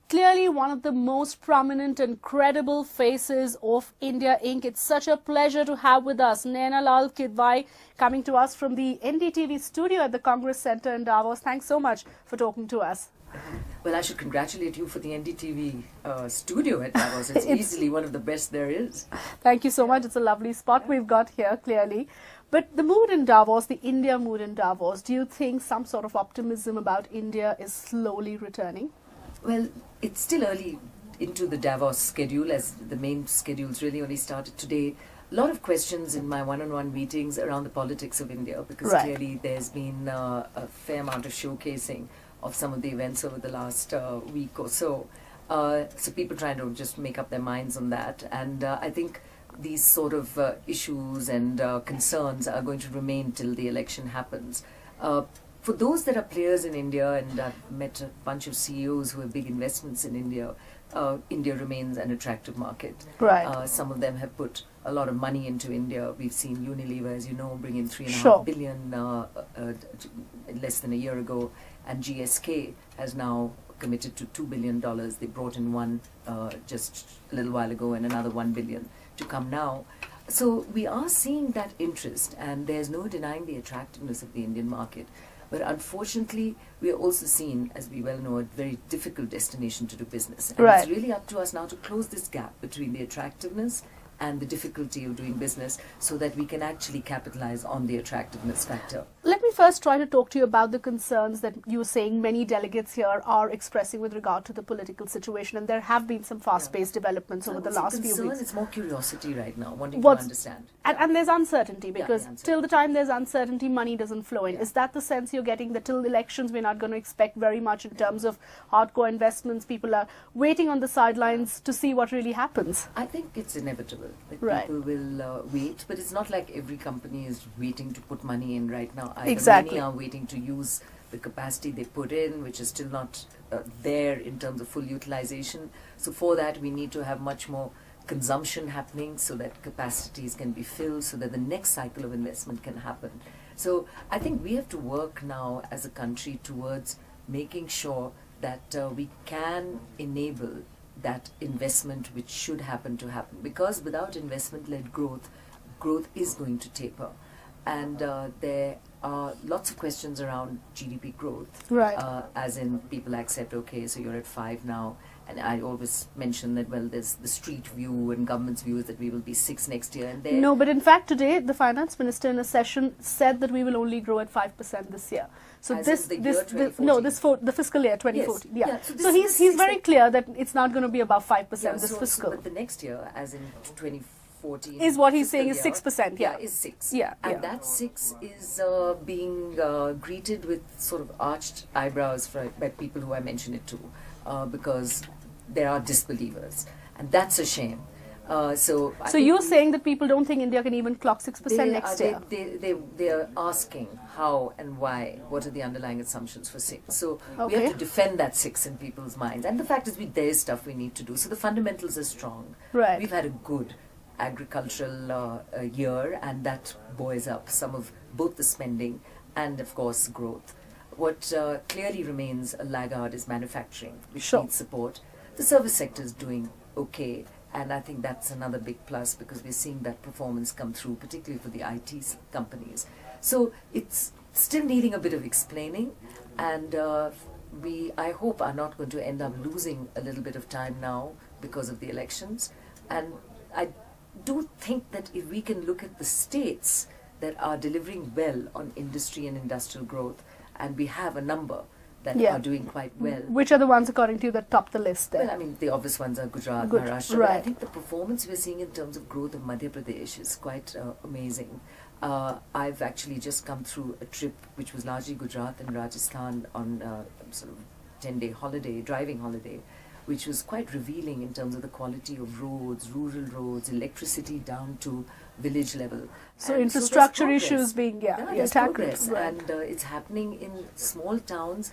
clearly one of the most prominent and credible faces of India Inc. It's such a pleasure to have with us Naina Lal Kidwai, coming to us from the NDTV studio at the Congress Center in Davos. Thanks so much for talking to us. Well, I should congratulate you for the NDTV studio at Davos. It's easily one of the best there is. Thank you so much. It's a lovely spot we've got here, clearly. But the mood in Davos, the India mood in Davos, do you think some sort of optimism about India is slowly returning? Well, it's still early into the Davos schedule, as the main schedule's really only started today. A lot of questions in my one-on-one meetings around the politics of India, because clearly there's been a fair amount of showcasing of some of the events over the last week or so. So people trying to just make up their minds on that. And I think these sort of issues and concerns are going to remain till the election happens. For those that are players in India, and I've met a bunch of CEOs who have big investments in India, India remains an attractive market. Right. Some of them have put a lot of money into India. We've seen Unilever, as you know, bring in $3.5 billion less than a year ago, and GSK has now committed to $2 billion. They brought in one just a little while ago, and another $1 billion to come now. So we are seeing that interest, and there's no denying the attractiveness of the Indian market. But unfortunately, we are also seen, as we well know, a very difficult destination to do business. And it's really up to us now to close this gap between the attractiveness and the difficulty of doing business, so that we can actually capitalize on the attractiveness factor. Let me first try to talk to you about the concerns that you were saying many delegates here are expressing with regard to the political situation, and there have been some fast-paced developments over the last few weeks. It's more curiosity right now, wanting to understand. And there's uncertainty, because till the time there's uncertainty, money doesn't flow in. Is that the sense you're getting, that till elections we're not going to expect very much in terms of hardcore investments? People are waiting on the sidelines to see what really happens. I think it's inevitable that people will wait, but it's not like every company is waiting to put money in right now. Many are waiting to use the capacity they put in, which is still not there in terms of full utilization. So for that, we need to have much more consumption happening, so that capacities can be filled, so that the next cycle of investment can happen. So I think we have to work now as a country towards making sure that we can enable that investment which should happen to happen, because without investment-led growth, growth is going to taper. And there are lots of questions around GDP growth, as in people accept, okay, so you're at 5 now, and I always mention that, well, there's the street view and government's view is that we will be 6 next year. And no, but in fact today the finance minister in a session said that we will only grow at 5% this year. So the fiscal year 2014. Yes. So he's very clear that it's not going to be above 5% this fiscal. But the next year, as in 2014, is what he's saying is 6%. Is 6. And that 6 is being greeted with sort of arched eyebrows by people who I mention it to, because there are disbelievers, and that's a shame. So you're saying that people don't think India can even clock 6% next year? They are asking how and why, what are the underlying assumptions for 6. So we have to defend that 6 in people's minds. And the fact is, there is stuff we need to do. So the fundamentals are strong. We've had a good agricultural year, and that buoys up some of both the spending and, of course, growth. What clearly remains a laggard is manufacturing, which needs support. The service sector is doing okay, and I think that's another big plus, because we're seeing that performance come through, particularly for the IT companies. So it's still needing a bit of explaining, and I hope, are not going to end up losing a little bit of time now because of the elections. And I do think that if we can look at the states that are delivering well on industry and industrial growth, and we have a number that are doing quite well. Which are the ones, according to you, that top the list there? Well, I mean, the obvious ones are Gujarat, Maharashtra. But I think the performance we're seeing in terms of growth of Madhya Pradesh is quite amazing. I've actually just come through a trip which was largely Gujarat and Rajasthan on sort of 10-day holiday, driving holiday, which was quite revealing in terms of the quality of roads, rural roads, electricity down to village level. So and infrastructure issues being tackled. And it's happening in small towns,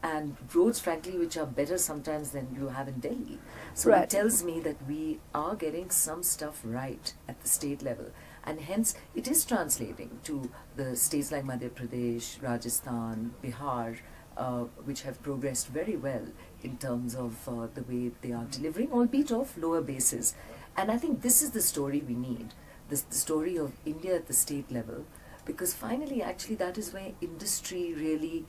and roads, frankly, which are better sometimes than you have in Delhi. So it tells me that we are getting some stuff right at the state level. And hence, it is translating to the states like Madhya Pradesh, Rajasthan, Bihar, which have progressed very well in terms of the way they are delivering, albeit off lower bases. And I think this is the story we need, the story of India at the state level, because finally, actually, that is where industry really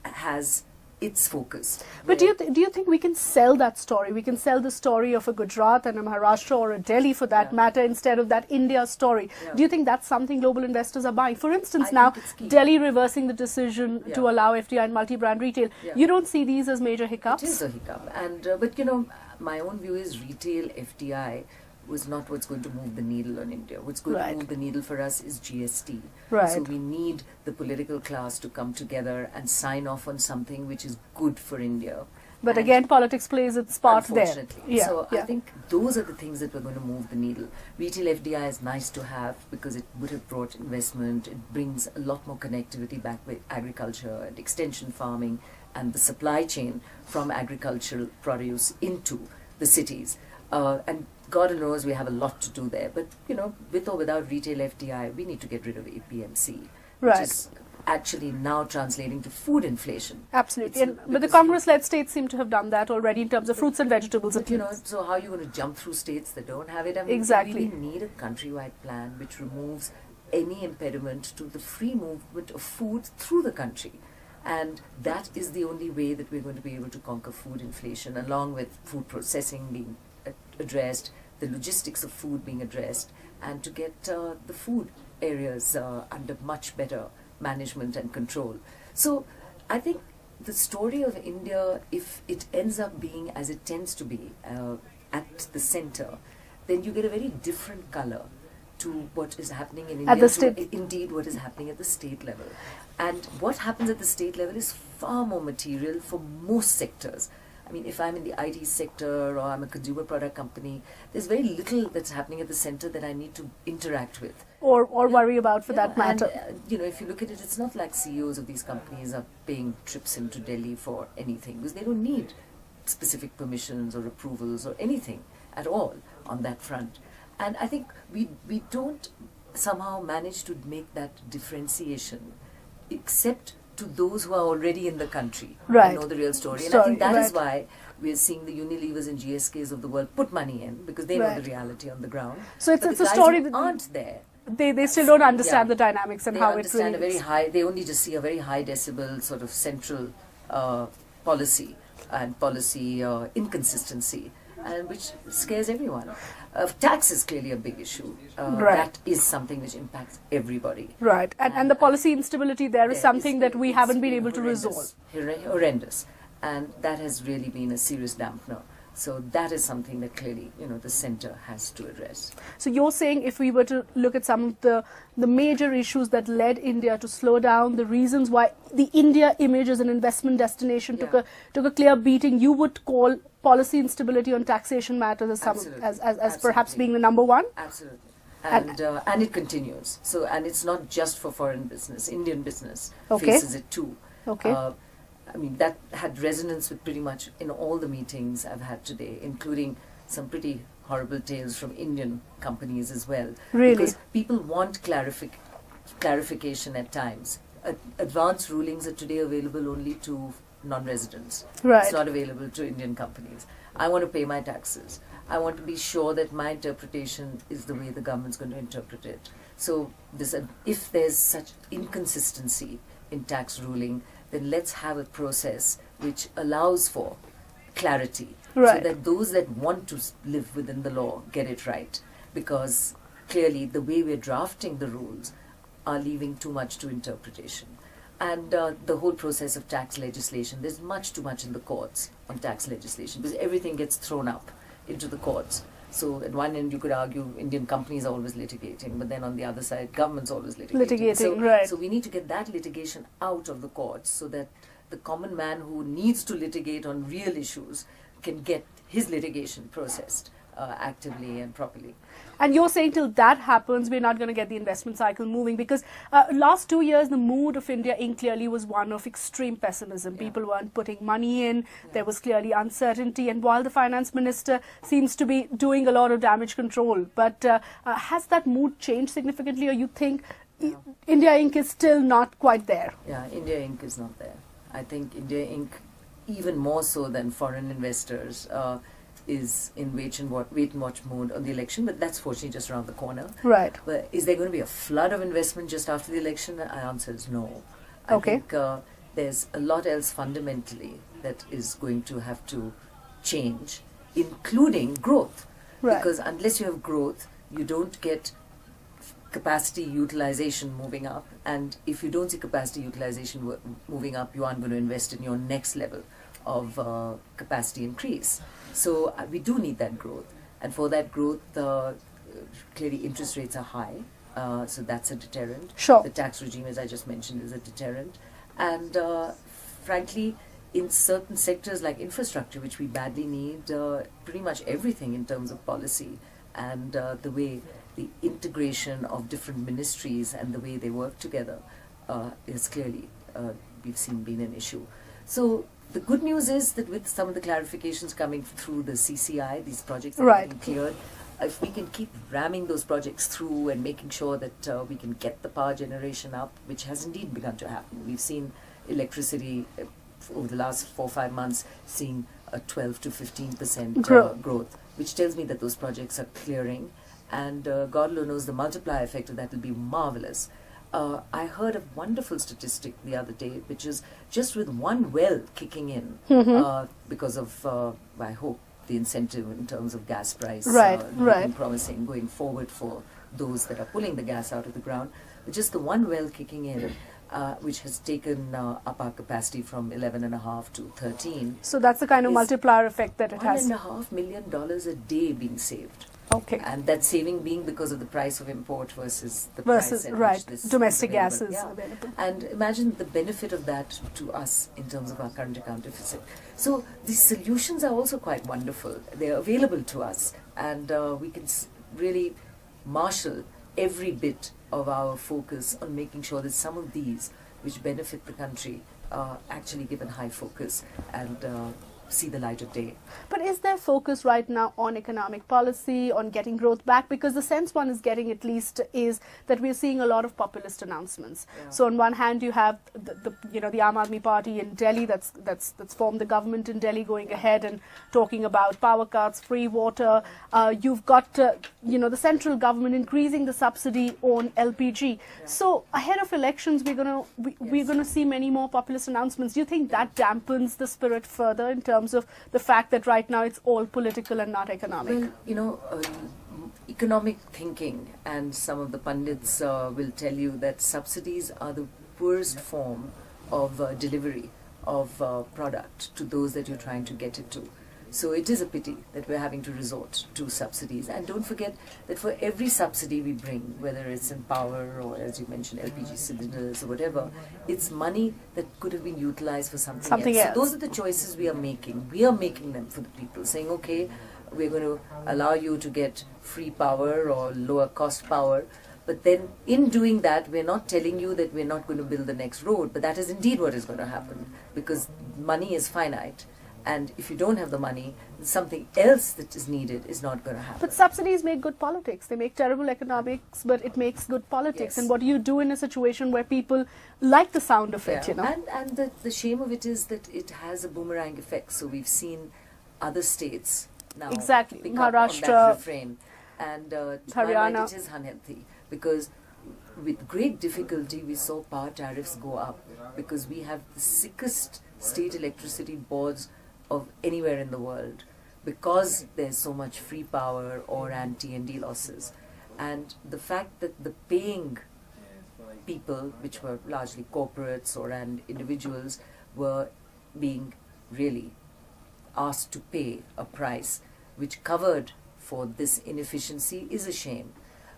has its focus. But do you think we can sell that story? We can sell the story of a Gujarat and a Maharashtra or a Delhi for that matter instead of that India story. Do you think that's something global investors are buying? For instance, now Delhi reversing the decision to allow FDI and multi-brand retail. You don't see these as major hiccups? It is a hiccup. And, but you know, my own view is retail FDI was not what's going to move the needle on India. What's going to move the needle for us is GST. So we need the political class to come together and sign off on something which is good for India. But and again, politics plays its part there. So I think those are the things that were going to move the needle. Retail FDI is nice to have because it would have brought investment. It brings a lot more connectivity back with agriculture and extension farming and the supply chain from agricultural produce into the cities. And God knows we have a lot to do there. But, you know, with or without retail FDI, we need to get rid of APMC, which is actually now translating to food inflation. Absolutely. But the Congress-led states seem to have done that already in terms of fruits and vegetables. But, you know, so how are you going to jump through states that don't have it? I mean, we really need a countrywide plan which removes any impediment to the free movement of food through the country. And that is the only way that we're going to be able to conquer food inflation, along with food processing being addressed, the logistics of food being addressed, and to get the food areas under much better management and control. So I think the story of India, if it ends up being as it tends to be at the center, then you get a very different color to what is happening in India, indeed what is happening at the state level. And what happens at the state level is far more material for most sectors. I mean, if I'm in the IT sector or I'm a consumer product company, there's very little that's happening at the center that I need to interact with. Or worry about for that matter. And, you know, if you look at it, it's not like CEOs of these companies are paying trips into Delhi for anything, because they don't need specific permissions or approvals or anything at all on that front. And I think we don't somehow manage to make that differentiation, except to those who are already in the country and know the real story. And I think that is why we are seeing the Unilevers and GSKs of the world put money in, because they know the reality on the ground. So it's a story that aren't there. They still don't understand the dynamics and how it really is. They only just see a very high decibel sort of central policy and policy inconsistency, and which scares everyone. Tax is clearly a big issue. That is something which impacts everybody. Right, and the policy instability there is something that we haven't been able to resolve. Horrendous. And that has really been a serious dampener. So that is something that clearly, you know, the centre has to address. So you're saying if we were to look at some of the major issues that led India to slow down, the reasons why the India image as an investment destination took a clear beating, you would call policy instability on taxation matters as perhaps being the number one? Absolutely. And it continues. So, and it's not just for foreign business. Indian business faces it too. I mean, that had resonance with pretty much in all the meetings I've had today, including some pretty horrible tales from Indian companies as well. Really? Because people want clarification at times. Advanced rulings are today available only to non-residents. It's not available to Indian companies. I want to pay my taxes. I want to be sure that my interpretation is the way the government's going to interpret it. So if there's such inconsistency in tax ruling, then let's have a process which allows for clarity, so that those that want to live within the law get it right. Because clearly the way we're drafting the rules are leaving too much to interpretation. And the whole process of tax legislation, there's much too much in the courts on tax legislation, because everything gets thrown up into the courts. So at one end you could argue Indian companies are always litigating, but then on the other side government's always litigating. So we need to get that litigation out of the courts, so that the common man who needs to litigate on real issues can get his litigation processed actively and properly. And you're saying till that happens, we're not going to get the investment cycle moving, because last 2 years, the mood of India Inc. clearly was one of extreme pessimism. People weren't putting money in. There was clearly uncertainty. And while the finance minister seems to be doing a lot of damage control, but has that mood changed significantly, or you think India Inc. is still not quite there? Yeah, India Inc. is not there. I think India Inc., even more so than foreign investors, is in wait and watch mode on the election, but that's fortunately just around the corner. Right. But is there going to be a flood of investment just after the election? The answer is no. I Okay. think there's a lot else fundamentally that is going to have to change, including growth. Right. Because unless you have growth, you don't get capacity utilization moving up, and if you don't see capacity utilization moving up, you aren't going to invest in your next level of capacity increase. So we do need that growth, and for that growth, clearly interest rates are high, so that's a deterrent. Sure. The tax regime, as I just mentioned, is a deterrent, and frankly, in certain sectors like infrastructure, which we badly need, pretty much everything in terms of policy and the way the integration of different ministries and the way they work together is clearly, we've seen, been an issue. So the good news is that with some of the clarifications coming through the CCI, these projects are right. getting cleared. If we can keep ramming those projects through and making sure that we can get the power generation up, which has indeed begun to happen. We've seen electricity over the last 4 or 5 months seeing a 12 to 15% growth, which tells me that those projects are clearing, and God alone knows the multiplier effect of that will be marvelous. I heard a wonderful statistic the other day, which is just with one well kicking in, because of, I hope, the incentive in terms of gas price looking promising going forward for those that are pulling the gas out of the ground, but just the one well kicking in, which has taken up our capacity from 11.5 to 13. So that's the kind of multiplier effect that it has. $1.5 million a day being saved. Okay. And that saving being because of the price of import versus the price at which this domestic is gas is available. available. And imagine the benefit of that to us in terms of our current account deficit. So these solutions are also quite wonderful. They're available to us, and we can really marshal every bit of our focus on making sure that some of these which benefit the country are actually given high focus and see the light of day. But is there focus right now on economic policy, on getting growth back? Because the sense one is getting, at least, is that we're seeing a lot of populist announcements. Yeah. So on one hand, you have the Aam Aadmi Party in Delhi that's formed the government in Delhi, going ahead and talking about power cuts, free water. You've got the central government increasing the subsidy on LPG. Yeah. So ahead of elections, we're gonna see many more populist announcements. Do you think that dampens the spirit further in terms of the fact that right now it's all political and not economic? Well, economic thinking, and some of the pundits will tell you that subsidies are the worst form of delivery of product to those that you're trying to get it to. So it is a pity that we're having to resort to subsidies. And don't forget that for every subsidy we bring, whether it's in power or, as you mentioned, LPG cylinders or whatever, it's money that could have been utilized for something else. So those are the choices we are making. We are making them for the people, saying, okay, we're going to allow you to get free power or lower cost power. But then in doing that, we're not telling you that we're not going to build the next road. But that is indeed what is going to happen, because money is finite. And if you don't have the money, something else that is needed is not going to happen. But subsidies make good politics. They make terrible economics, but it makes good politics. Yes. And what do you do in a situation where people like the sound of it, And the shame of it is that it has a boomerang effect. So we've seen other states now pick up on that refrain. And to my mind, it is unhealthy, because with great difficulty we saw power tariffs go up, because we have the sickest state electricity boards of anywhere in the world, because there's so much free power or anti-ND losses. And the fact that the paying people, which were largely corporates and individuals, were being really asked to pay a price which covered for this inefficiency is a shame.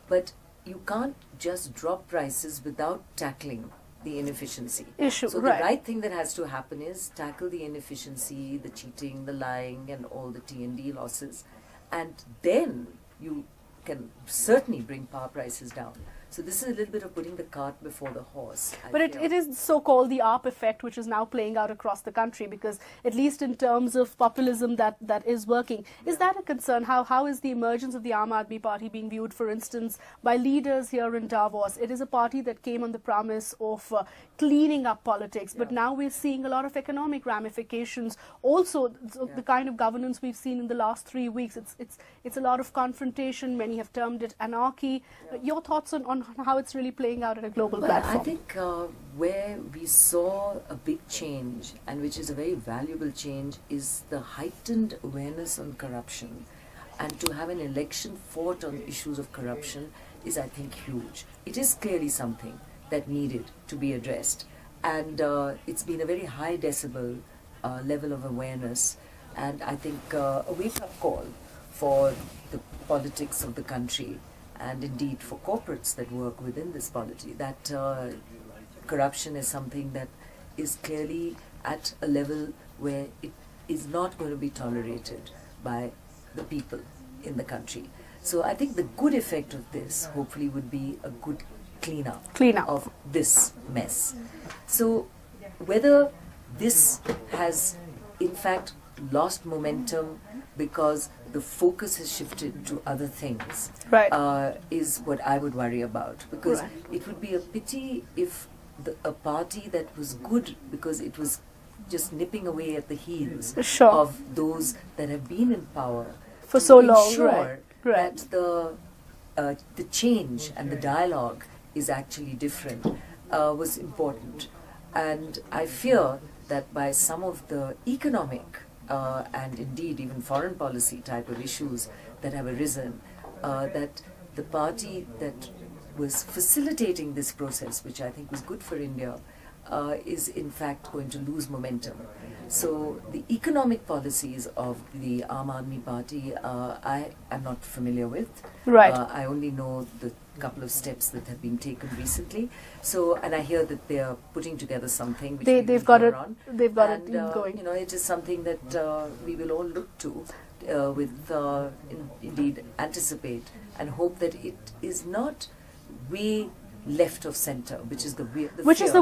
But you can't just drop prices without tackling the inefficiency. So the right thing that has to happen is tackle the inefficiency, the cheating, the lying, and all the T&D losses, and then you can certainly bring power prices down. So this is a little bit of putting the cart before the horse. But it is so-called the AAP effect, which is now playing out across the country, because at least in terms of populism that is working. Is that a concern? How is the emergence of the Aam Aadmi Party being viewed, for instance, by leaders here in Davos? It is a party that came on the promise of cleaning up politics, but now we're seeing a lot of economic ramifications. Also, the kind of governance we've seen in the last 3 weeks, it's a lot of confrontation. Many have termed it anarchy. Your thoughts on how it's really playing out at a global platform? I think where we saw a big change, and which is a very valuable change, is the heightened awareness on corruption. And to have an election fought on issues of corruption is, I think, huge. It is clearly something that needed to be addressed. And it's been a very high decibel level of awareness. And I think a wake-up call for the politics of the country, and indeed for corporates that work within this polity, that corruption is something that is clearly at a level where it is not going to be tolerated by the people in the country. So I think the good effect of this hopefully would be a good cleanup of this mess. So whether this has in fact lost momentum because the focus has shifted to other things, is what I would worry about, because it would be a pity if a party that was good because it was just nipping away at the heels of those that have been in power for so long, that the change and the dialogue is actually different, was important. And I fear that by some of the economic and indeed even foreign policy type of issues that have arisen, that the party that was facilitating this process, which I think was good for India, is in fact going to lose momentum. So the economic policies of the Aam Aadmi Party, I am not familiar with. I only know the couple of steps that have been taken recently. So, and I hear that they are putting together something which they've got it going. You know, it is something that we will all look to with indeed anticipate and hope that it is not way left of center, which is the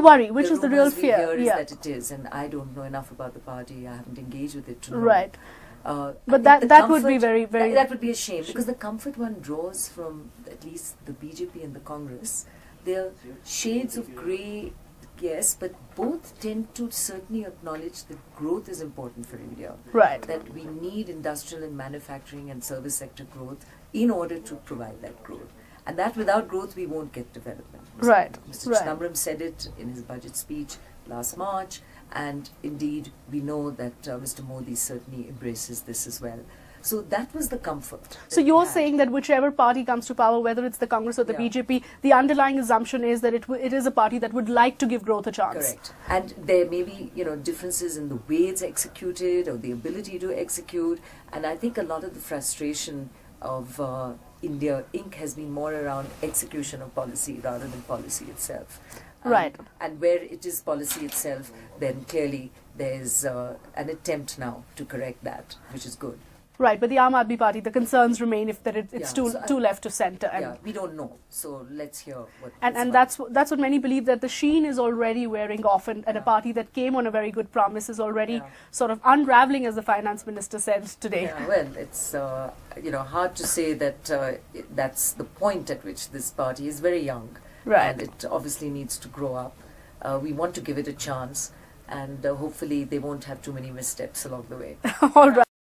worry, which is the real fear. Is that it is, and I don't know enough about the party. I haven't engaged with it to know. But that would be very that would be a shame, because the comfort one draws from at least the BJP and the Congress, there are shades of grey, yes, but both tend to certainly acknowledge that growth is important for India. That we need industrial and manufacturing and service sector growth in order to provide that growth. And that without growth we won't get development. Mr. Chidambaram said it in his budget speech last March, and indeed we know that Mr. Modi certainly embraces this as well. So that was the comfort. So you're saying that whichever party comes to power, whether it's the Congress or the BJP, the underlying assumption is that it is a party that would like to give growth a chance. Correct. And there may be, you know, differences in the way it's executed or the ability to execute. And I think a lot of the frustration of India Inc. has been more around execution of policy rather than policy itself. And where it is policy itself, then clearly there's an attempt now to correct that, which is good. But the Aam Aadmi Party, the concerns remain if that it's too left to centre. And we don't know. So let's hear what. And that's what many believe, that the sheen is already wearing off, and a party that came on a very good promise is already sort of unraveling, as the finance minister said today. Well, it's you know, hard to say that that's the point at which this party is very young, and it obviously needs to grow up. We want to give it a chance, and hopefully they won't have too many missteps along the way. All right.